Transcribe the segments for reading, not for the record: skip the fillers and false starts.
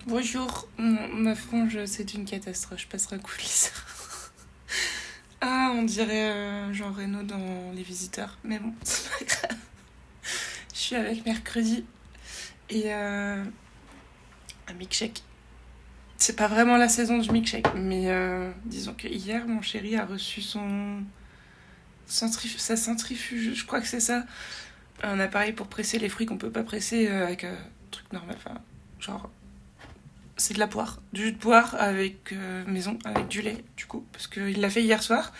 Bonjour, ma frange, c'est une catastrophe, je passerai un coup de lisse. Ah, on dirait Jean Reno dans Les Visiteurs, mais bon, c'est pas grave. Je suis avec Mercredi et un milkshake. C'est pas vraiment la saison du milkshake, mais disons que hier, mon chéri a reçu sa centrifuge, je crois que c'est ça, un appareil pour presser les fruits qu'on peut pas presser avec un truc normal, enfin, genre c'est de la poire, du jus de poire avec maison, avec du lait, du coup, parce qu'il l'a fait hier soir.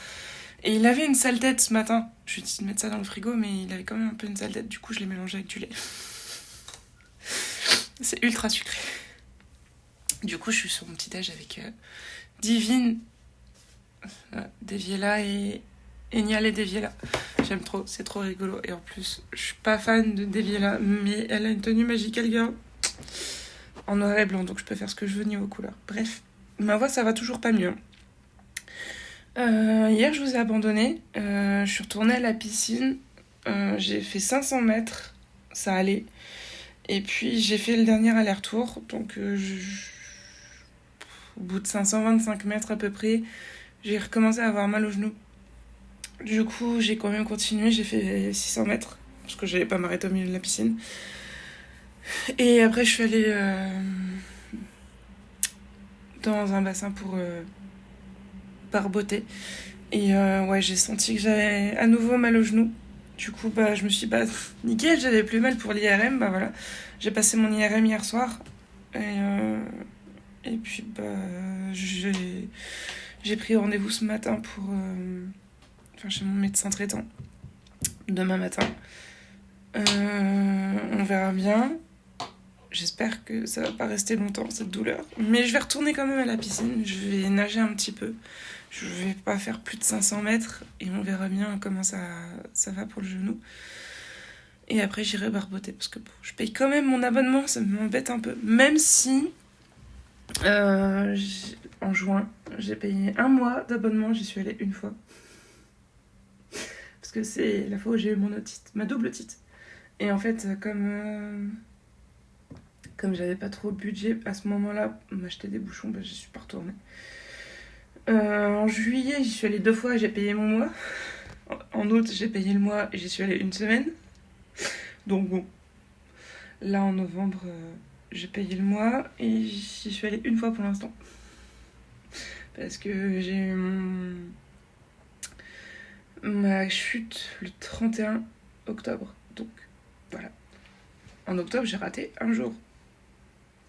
Et il avait une sale tête ce matin. Je lui ai dit de mettre ça dans le frigo, mais il avait quand même un peu une sale tête, du coup je l'ai mélangé avec du lait. C'est ultra sucré. Du coup, je suis sur mon petit âge avec Divine, Deviella et Nial et Deviella. J'aime trop, c'est trop rigolo. Et en plus, je suis pas fan de Deviella, mais elle a une tenue Magical Girl en noir et blanc, donc je peux faire ce que je veux niveau couleur. Bref, ma voix, ça va toujours pas mieux. Hier, je vous ai abandonné. Je suis retournée à la piscine. J'ai fait 500 mètres, ça allait. Et puis, j'ai fait le dernier aller-retour. Donc, au bout de 525 mètres à peu près, j'ai recommencé à avoir mal aux genoux. Du coup, j'ai quand même continué. J'ai fait 600 mètres parce que j'allais pas m'arrêter au milieu de la piscine. Et après, je suis allée dans un bassin pour barboter. Et ouais, j'ai senti que j'avais à nouveau mal aux genoux. Du coup, bah, je me suis dit, bah, nickel, j'avais plus mal pour l'IRM. Bah voilà, j'ai passé mon IRM hier soir. Et puis, bah, j'ai pris rendez-vous ce matin pour. Enfin, chez mon médecin traitant. Demain matin. On verra bien. J'espère que ça va pas rester longtemps, cette douleur. Mais je vais retourner quand même à la piscine. Je vais nager un petit peu. Je vais pas faire plus de 500 mètres et on verra bien comment ça va pour le genou. Et après, j'irai barboter parce que bon, je paye quand même mon abonnement, ça m'embête un peu. Même si, en juin, j'ai payé 1 mois d'abonnement, j'y suis allée une fois. Parce que c'est la fois où j'ai eu mon otite, ma double otite. Et en fait, comme j'avais pas trop de budget à ce moment-là, m'acheter des bouchons, bah, j'y suis pas retournée. En juillet, j'y suis allée 2 fois, j'ai payé mon mois. En août, j'ai payé le mois et j'y suis allée 1 semaine. Donc bon, là en novembre, j'ai payé le mois et j'y suis allée 1 fois pour l'instant. Parce que j'ai eu ma chute le 31 octobre. Donc voilà. En octobre, j'ai raté 1 jour.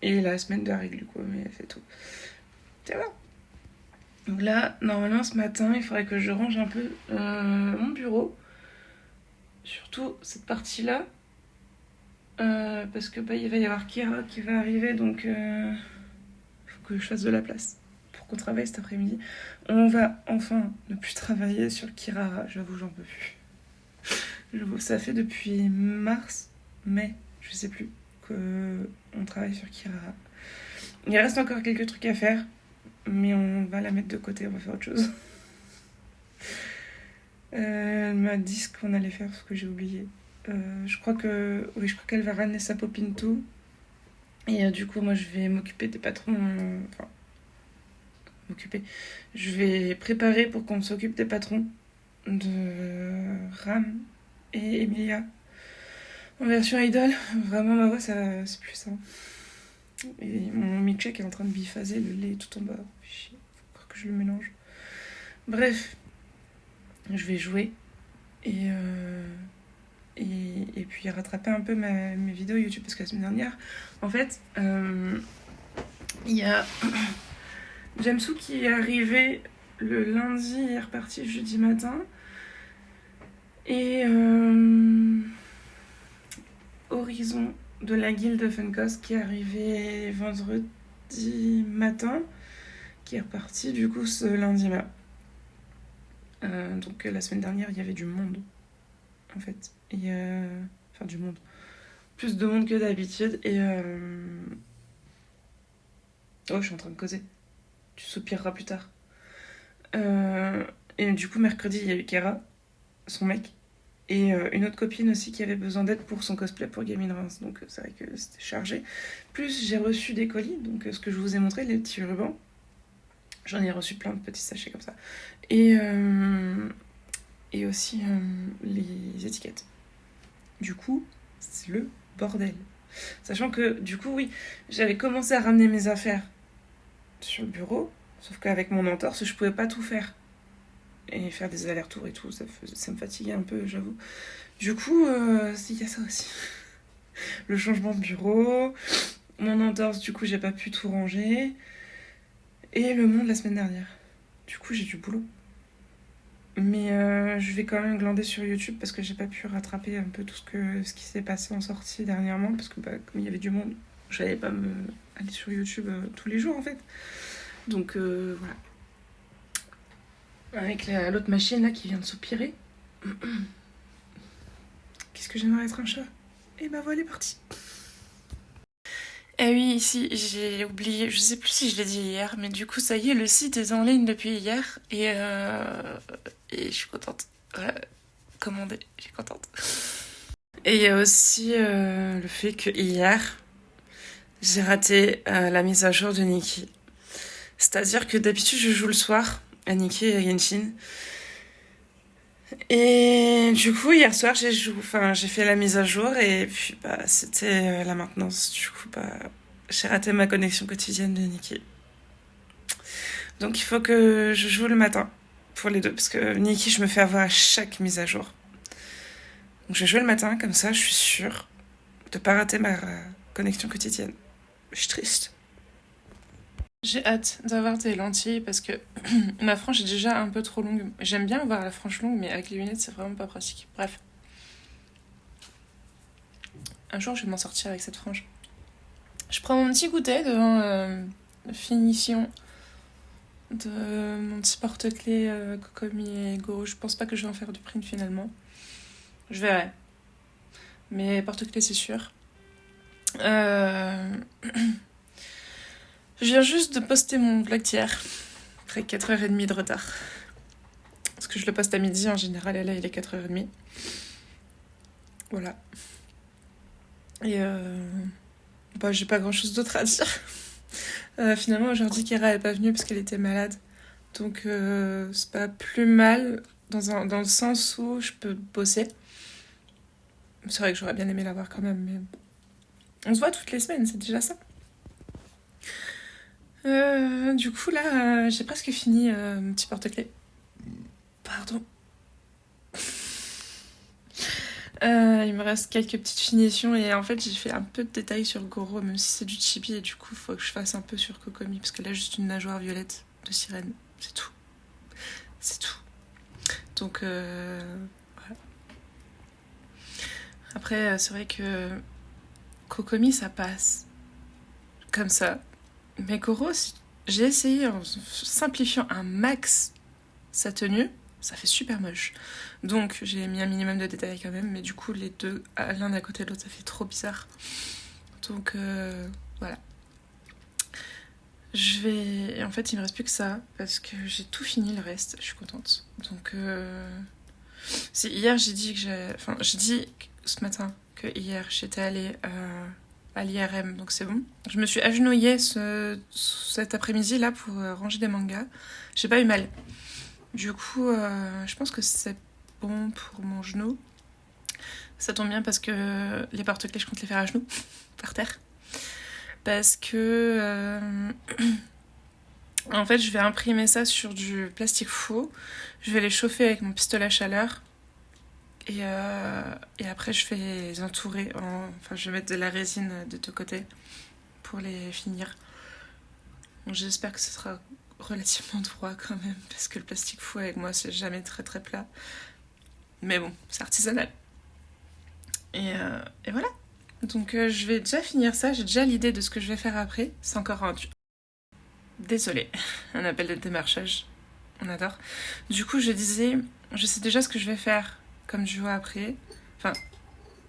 Et la semaine de règle, du coup, mais c'est tout. Ça va. Donc là, normalement, ce matin, il faudrait que je range un peu mon bureau. Surtout cette partie-là. Parce que bah, il va y avoir Kira qui va arriver, donc faut que je fasse de la place pour qu'on travaille cet après-midi. On va enfin ne plus travailler sur Kirara, j'avoue, j'en peux plus. Ça fait depuis mars, mai, je sais plus, qu'on travaille sur Kirara. Il reste encore quelques trucs à faire, mais on va la mettre de côté, on va faire autre chose. Elle m'a dit ce qu'on allait faire, ce que j'ai oublié. Je crois qu'elle va ramener sa popine tout. Et du coup, moi, je vais m'occuper des patrons. Enfin, m'occuper. Je vais préparer pour qu'on s'occupe des patrons de Ram et Emilia. En version idol, vraiment, ma voix, c'est plus ça. Et mon milkshake est en train de biphaser, le lait est tout en bas. Chier, faut que je le mélange. Bref, je vais jouer et puis rattraper un peu mes vidéos YouTube parce que la semaine dernière, en fait, il y a Jamsou qui est arrivé le lundi, il est reparti jeudi matin. Et Horizon de la guilde Funkos qui est arrivé vendredi matin, qui est reparti du coup ce lundi-là. Donc la semaine dernière, il y avait du monde, en fait. Enfin, du monde. Plus de monde que d'habitude. Oh, je suis en train de causer. Tu soupireras plus tard. Et du coup, mercredi, il y a eu Kera, son mec. Et une autre copine aussi qui avait besoin d'aide pour son cosplay pour Gaming Reims. Donc c'est vrai que c'était chargé. Plus j'ai reçu des colis, donc ce que je vous ai montré, les petits rubans. J'en ai reçu plein de petits sachets comme ça. Et aussi les étiquettes. Du coup, c'est le bordel. Sachant que, du coup, oui, j'avais commencé à ramener mes affaires sur le bureau, sauf qu'avec mon entorse, je pouvais pas tout faire. Et faire des allers-retours et tout, ça me fatiguait un peu, j'avoue. Du coup, il y a ça aussi. Le changement de bureau, mon entorse, du coup, j'ai pas pu tout ranger. Et le monde la semaine dernière. Du coup, j'ai du boulot. Mais je vais quand même glander sur YouTube parce que j'ai pas pu rattraper un peu tout ce qui s'est passé en sortie dernièrement. Parce que comme il y avait du monde, j'allais pas aller sur YouTube tous les jours en fait. Donc voilà. Avec l'autre machine là qui vient de soupirer. Qu'est-ce que j'aimerais être un chat. Et bah voilà, parti. Eh oui, ici, j'ai oublié, je sais plus si je l'ai dit hier, mais du coup, ça y est, le site est en ligne depuis hier et je suis contente. Voilà, commandé, je suis contente. Et il y a aussi le fait que hier, j'ai raté la mise à jour de Nikki. C'est-à-dire que d'habitude, je joue le soir à Nikki et à Genshin. Et du coup, hier soir, j'ai fait la mise à jour et puis bah, c'était la maintenance. Du coup, bah, j'ai raté ma connexion quotidienne de Nikki. Donc il faut que je joue le matin pour les deux parce que Nikki, je me fais avoir à chaque mise à jour. Donc je vais jouer le matin, comme ça, je suis sûre de pas rater ma connexion quotidienne. Je suis triste. J'ai hâte d'avoir des lentilles parce que ma frange est déjà un peu trop longue. J'aime bien avoir la frange longue, mais avec les lunettes, c'est vraiment pas pratique. Bref. Un jour, je vais m'en sortir avec cette frange. Je prends mon petit goûter devant la finition de mon petit porte-clés Kokomi et Go. Je pense pas que je vais en faire du print finalement. Je verrai. Mais porte-clés, c'est sûr. Je viens juste de poster mon vlog d'hier. Après 4h30 de retard. Parce que je le poste à midi en général, et là il est 4h30. Voilà. Et bah, j'ai pas grand chose d'autre à dire. Finalement aujourd'hui Kira est pas venue parce qu'elle était malade. Donc c'est pas plus mal dans le sens où je peux bosser. C'est vrai que j'aurais bien aimé la voir quand même, mais on se voit toutes les semaines, c'est déjà ça. Du coup là j'ai presque fini mon petit porte-clés. Pardon. Il me reste quelques petites finitions et en fait j'ai fait un peu de détails sur Goro même si c'est du chibi et du coup il faut que je fasse un peu sur Kokomi parce qu'elle a juste une nageoire violette de sirène, c'est tout. C'est tout. Donc voilà. Après c'est vrai que Kokomi ça passe comme ça. Mais Goro, j'ai essayé en simplifiant un max sa tenue, ça fait super moche. Donc j'ai mis un minimum de détails quand même, mais du coup les deux, l'un à côté de l'autre, ça fait trop bizarre. Donc voilà. En fait, il me reste plus que ça, parce que j'ai tout fini le reste, je suis contente. Donc hier j'ai dit ce matin que hier j'étais allée à l'IRM, donc c'est bon. Je me suis agenouillée cet après-midi là pour ranger des mangas. J'ai pas eu mal. Du coup, je pense que c'est bon pour mon genou. Ça tombe bien parce que les porte-clés, je compte les faire à genoux, par terre. Parce que... en fait, je vais imprimer ça sur du plastique faux. Je vais les chauffer avec mon pistolet à chaleur. Et après, je vais les entourer. Enfin, je vais mettre de la résine de deux côtés pour les finir. Donc, j'espère que ce sera relativement droit quand même, parce que le plastique fou avec moi, c'est jamais très très plat. Mais bon, c'est artisanal. Et voilà. Donc je vais déjà finir ça, j'ai déjà l'idée de ce que je vais faire après. C'est encore un... Désolée, un appel de démarchage. On adore. Du coup, je disais, je sais déjà ce que je vais faire comme duo après. Enfin,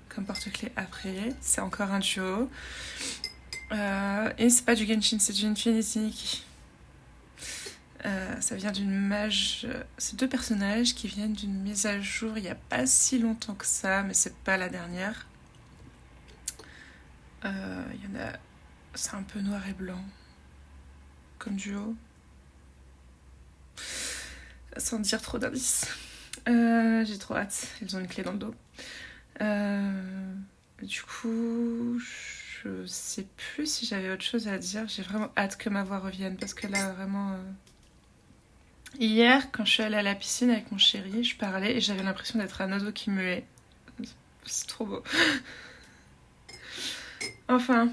comme porte-clés après. C'est encore un duo. Et c'est pas du Genshin, c'est du Infinity Nikki. Ça vient d'une mage... C'est 2 personnages qui viennent d'une mise à jour il n'y a pas si longtemps que ça, mais c'est pas la dernière. Il y en a... C'est un peu noir et blanc, comme duo. Sans dire trop d'indices. J'ai trop hâte, ils ont une clé dans le dos. Du coup, je sais plus si j'avais autre chose à dire. J'ai vraiment hâte que ma voix revienne parce que là, vraiment... Hier, quand je suis allée à la piscine avec mon chéri, je parlais et j'avais l'impression d'être un ado qui muait. C'est trop beau. Enfin,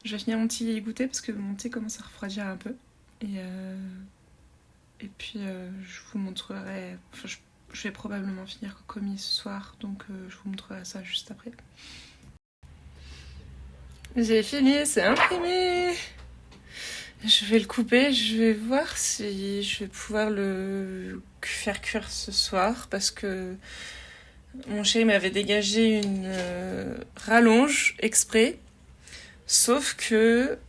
je vais finir mon petit goûter parce que mon thé commence à refroidir un peu. Et puis, je vous montrerai... Enfin, je vais probablement finir Kokomi ce soir, donc je vous montrerai ça juste après. J'ai fini, c'est imprimé. Je vais le couper, je vais voir si je vais pouvoir le faire cuire ce soir parce que mon chéri m'avait dégagé une rallonge exprès, sauf que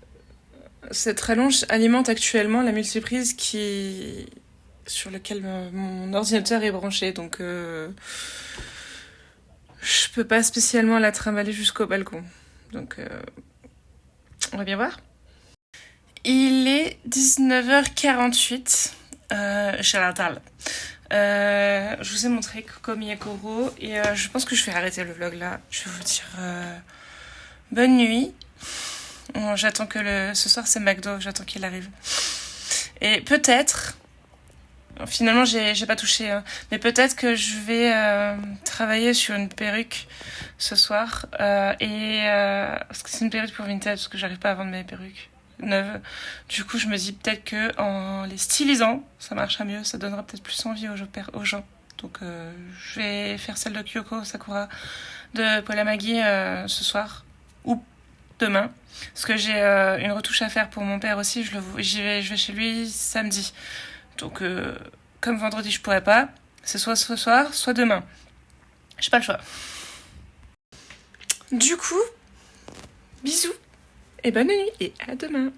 cette rallonge alimente actuellement la multiprise sur lequel mon ordinateur est branché, donc je peux pas spécialement la trimballer jusqu'au balcon. Donc on va bien voir. Il est 19h48. Chez la table. Je vous ai montré Kokomi et Koro et je pense que je vais arrêter le vlog là. Je vais vous dire bonne nuit. Bon, j'attends que ce soir c'est McDo, j'attends qu'il arrive. Et peut-être, finalement j'ai pas touché, hein, mais peut-être que je vais travailler sur une perruque ce soir parce que c'est une perruque pour Vinted parce que j'arrive pas à vendre mes perruques neuves. Du coup, je me dis peut-être que en les stylisant, ça marchera mieux, ça donnera peut-être plus envie aux gens. Donc, je vais faire celle de Kyoko Sakura de Paula Maggie ce soir ou demain, parce que j'ai une retouche à faire pour mon père aussi. Je vais chez lui samedi. Donc, comme vendredi, je pourrais pas. C'est soit ce soir, soit demain. J'ai pas le choix. Du coup, bisous et bonne nuit et à demain.